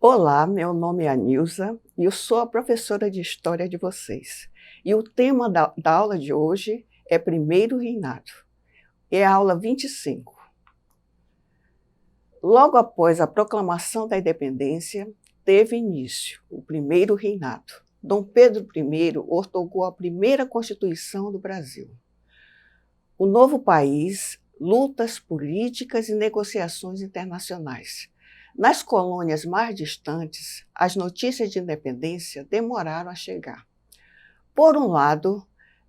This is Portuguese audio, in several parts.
Olá, meu nome é Anilza e eu sou a professora de História de vocês. E o tema da aula de hoje é Primeiro Reinado. É a aula 25. Logo após a proclamação da independência, teve início o Primeiro Reinado. Dom Pedro I outorgou a primeira Constituição do Brasil. O novo país, lutas políticas e negociações internacionais. Nas colônias mais distantes, as notícias de independência demoraram a chegar. Por um lado,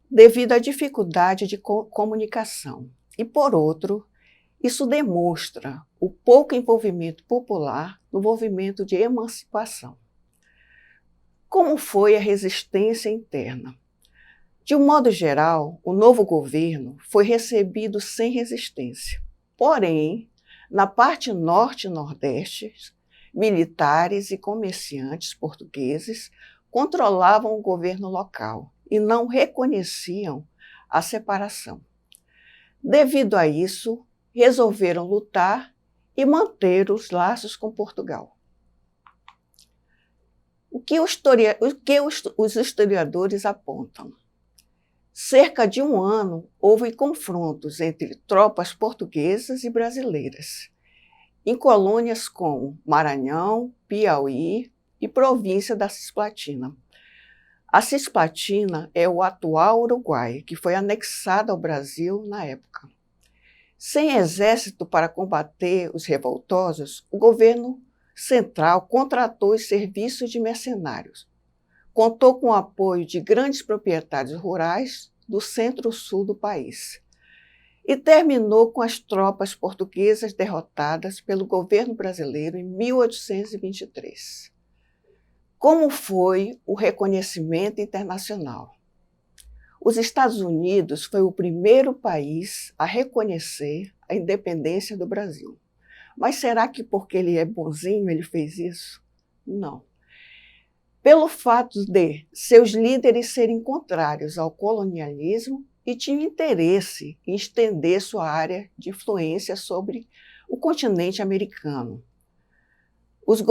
devido à dificuldade de comunicação, e por outro, isso demonstra o pouco envolvimento popular no movimento de emancipação. Como foi a resistência interna? De um modo geral, o novo governo foi recebido sem resistência. Porém, na parte norte e nordeste, militares e comerciantes portugueses controlavam o governo local e não reconheciam a separação. Devido a isso, resolveram lutar e manter os laços com Portugal. O que os historiadores apontam? Cerca de um ano, houve confrontos entre tropas portuguesas e brasileiras, em colônias como Maranhão, Piauí e província da Cisplatina. A Cisplatina é o atual Uruguai, que foi anexado ao Brasil na época. Sem exército para combater os revoltosos, o governo central contratou os serviços de mercenários. Contou com o apoio de grandes proprietários rurais do centro-sul do país e terminou com as tropas portuguesas derrotadas pelo governo brasileiro em 1823. Como foi o reconhecimento internacional? Os Estados Unidos foi o primeiro país a reconhecer a independência do Brasil. Mas será que porque ele é bonzinho ele fez isso? Não. Pelo fato de seus líderes serem contrários ao colonialismo e tinham interesse em estender sua área de influência sobre o continente americano. Os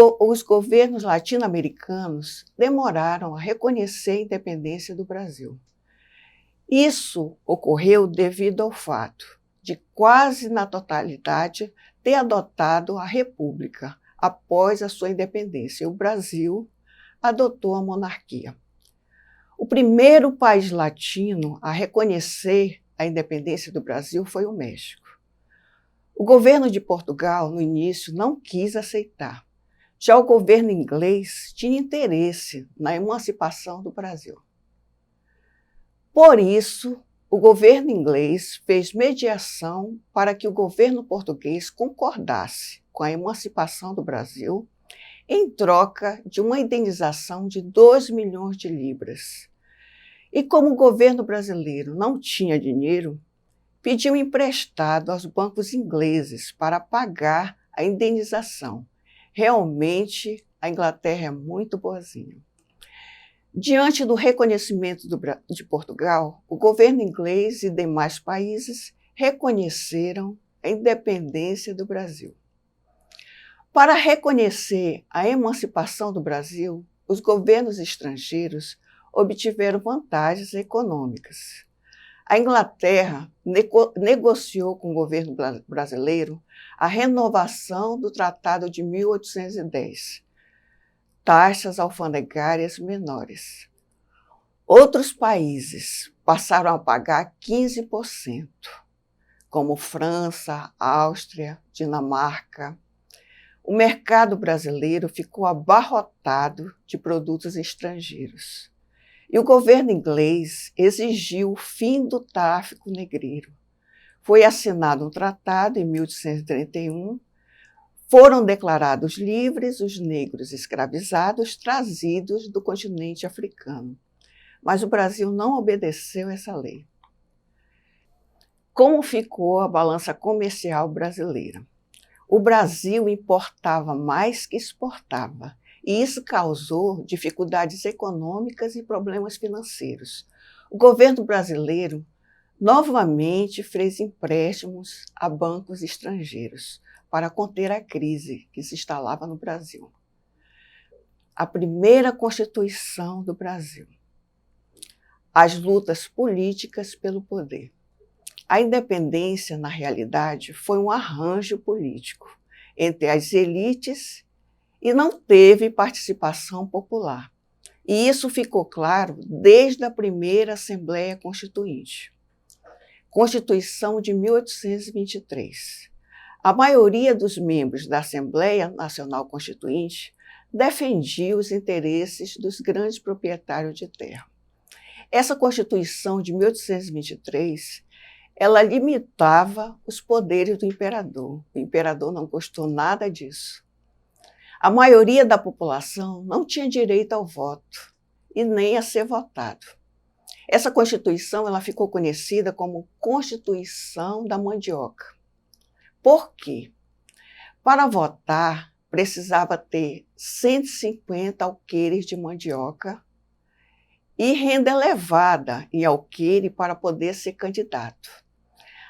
governos latino-americanos demoraram a reconhecer a independência do Brasil. Isso ocorreu devido ao fato de quase na totalidade ter adotado a República após a sua independência. O Brasil adotou a monarquia. O primeiro país latino a reconhecer a independência do Brasil foi o México. O governo de Portugal, no início, não quis aceitar. Já o governo inglês tinha interesse na emancipação do Brasil. Por isso, o governo inglês fez mediação para que o governo português concordasse com a emancipação do Brasil em troca de uma indenização de 2 milhões de libras. E como o governo brasileiro não tinha dinheiro, pediu emprestado aos bancos ingleses para pagar a indenização. Realmente, a Inglaterra é muito boazinha. Diante do reconhecimento de Portugal, o governo inglês e demais países reconheceram a independência do Brasil. Para reconhecer a emancipação do Brasil, os governos estrangeiros obtiveram vantagens econômicas. A Inglaterra negociou com o governo brasileiro a renovação do Tratado de 1810, taxas alfandegárias menores. Outros países passaram a pagar 15%, como França, Áustria, Dinamarca. O mercado brasileiro ficou abarrotado de produtos estrangeiros. E o governo inglês exigiu o fim do tráfico negreiro. Foi assinado um tratado em 1831. Foram declarados livres os negros escravizados trazidos do continente africano. Mas o Brasil não obedeceu essa lei. Como ficou a balança comercial brasileira? O Brasil importava mais que exportava, e isso causou dificuldades econômicas e problemas financeiros. O governo brasileiro novamente fez empréstimos a bancos estrangeiros para conter a crise que se instalava no Brasil. a primeira Constituição do Brasil. As lutas políticas pelo poder. A independência, na realidade, foi um arranjo político entre as elites e não teve participação popular. E isso ficou claro desde a primeira Assembleia Constituinte. Constituição de 1823. A maioria dos membros da Assembleia Nacional Constituinte defendia os interesses dos grandes proprietários de terra. Essa Constituição de 1823, ela limitava os poderes do imperador. O imperador não gostou nada disso. A maioria da população não tinha direito ao voto e nem a ser votado. Essa Constituição ela ficou conhecida como Constituição da Mandioca. Por quê? Para votar, precisava ter 150 alqueires de mandioca e renda elevada em alqueire para poder ser candidato.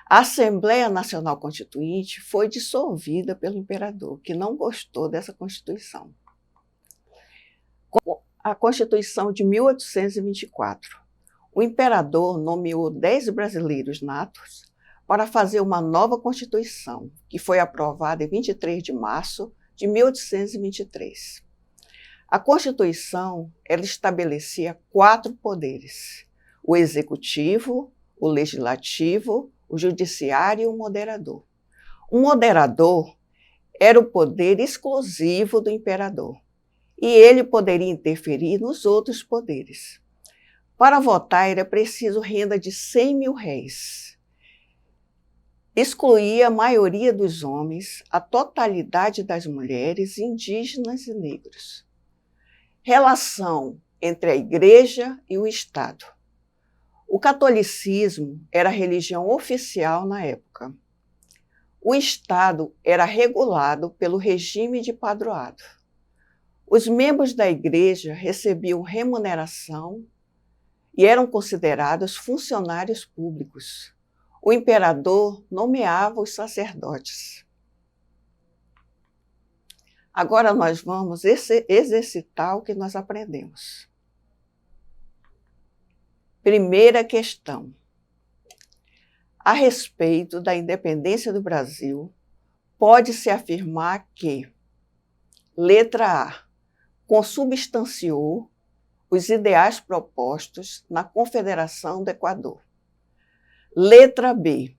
A Assembleia Nacional Constituinte foi dissolvida pelo imperador, que não gostou dessa Constituição. A Constituição de 1824. O imperador nomeou 10 brasileiros natos para fazer uma nova Constituição, que foi aprovada em 23 de março de 1823. A Constituição ela estabelecia 4 poderes: o executivo, o legislativo, o judiciário e o moderador. O moderador era o poder exclusivo do imperador e ele poderia interferir nos outros poderes. Para votar era preciso renda de 100 mil réis. Excluía a maioria dos homens, a totalidade das mulheres, indígenas e negros. Relação entre a Igreja e o Estado. O catolicismo era a religião oficial na época. O Estado era regulado pelo regime de padroado. Os membros da Igreja recebiam remuneração e eram considerados funcionários públicos. O imperador nomeava os sacerdotes. Agora nós vamos exercitar o que nós aprendemos. Primeira questão. A respeito da independência do Brasil, pode-se afirmar que, letra A, consubstanciou os ideais propostos na Confederação do Equador. Letra B,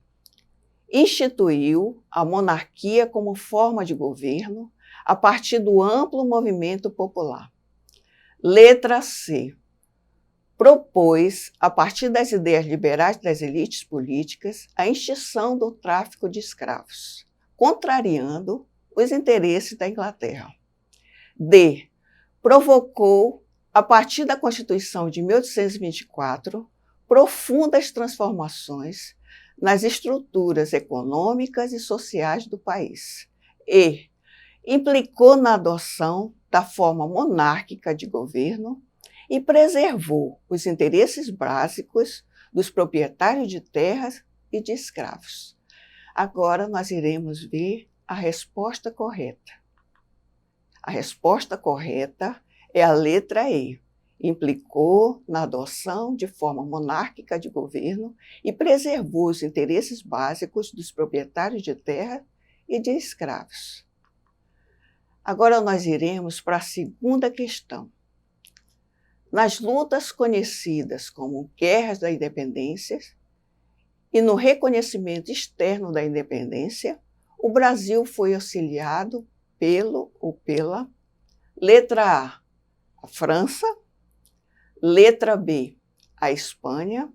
instituiu a monarquia como forma de governo a partir do amplo movimento popular. Letra C, propôs, a partir das ideias liberais das elites políticas, a extinção do tráfico de escravos, contrariando os interesses da Inglaterra. D, provocou, a partir da Constituição de 1824, profundas transformações nas estruturas econômicas e sociais do país. E implicou na adoção da forma monárquica de governo e preservou os interesses básicos dos proprietários de terras e de escravos. Agora nós iremos ver a resposta correta. A resposta correta é a letra E. Implicou na adoção de forma monárquica de governo e preservou os interesses básicos dos proprietários de terra e de escravos. Agora nós iremos para a segunda questão. Nas lutas conhecidas como guerras da independência e no reconhecimento externo da independência, o Brasil foi auxiliado pelo ou pela letra A França, letra B, a Espanha,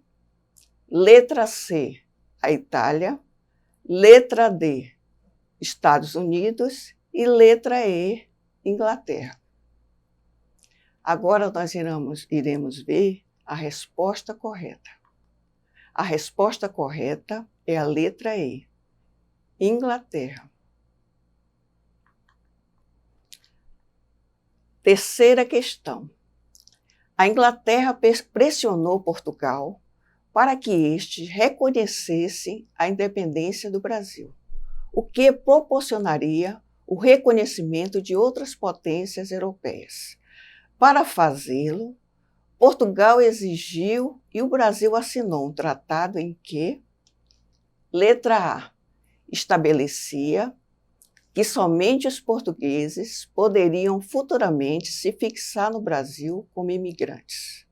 letra C, a Itália, letra D, Estados Unidos e letra E, Inglaterra. Agora nós iremos ver a resposta correta. A resposta correta é a letra E, Inglaterra. Terceira questão. A Inglaterra pressionou Portugal para que estes reconhecessem a independência do Brasil, o que proporcionaria o reconhecimento de outras potências europeias. Para fazê-lo, Portugal exigiu e o Brasil assinou um tratado em que, letra A, estabelecia que somente os portugueses poderiam futuramente se fixar no Brasil como imigrantes.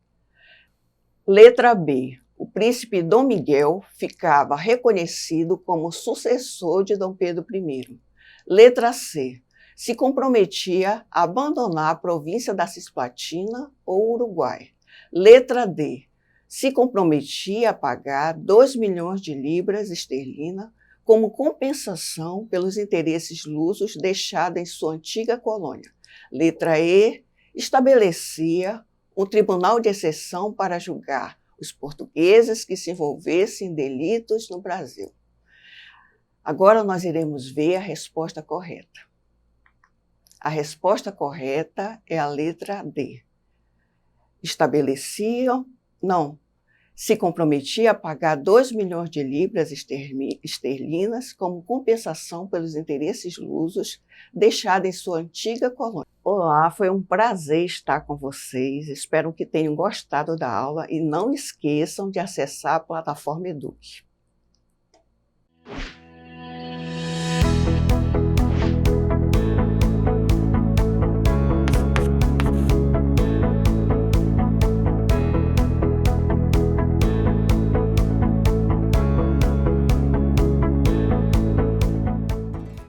Letra B, o príncipe Dom Miguel ficava reconhecido como sucessor de Dom Pedro I. Letra C, se comprometia a abandonar a província da Cisplatina ou Uruguai. Letra D, se comprometia a pagar 2 milhões de libras esterlinas como compensação pelos interesses lusos deixados em sua antiga colônia. Letra E, estabelecia um tribunal de exceção para julgar os portugueses que se envolvessem em delitos no Brasil. Agora nós iremos ver a resposta correta. A resposta correta é a letra D. Se comprometia a pagar 2 milhões de libras esterlinas como compensação pelos interesses lusos deixados em sua antiga colônia. Olá, foi um prazer estar com vocês. Espero que tenham gostado da aula e não esqueçam de acessar a plataforma Eduque.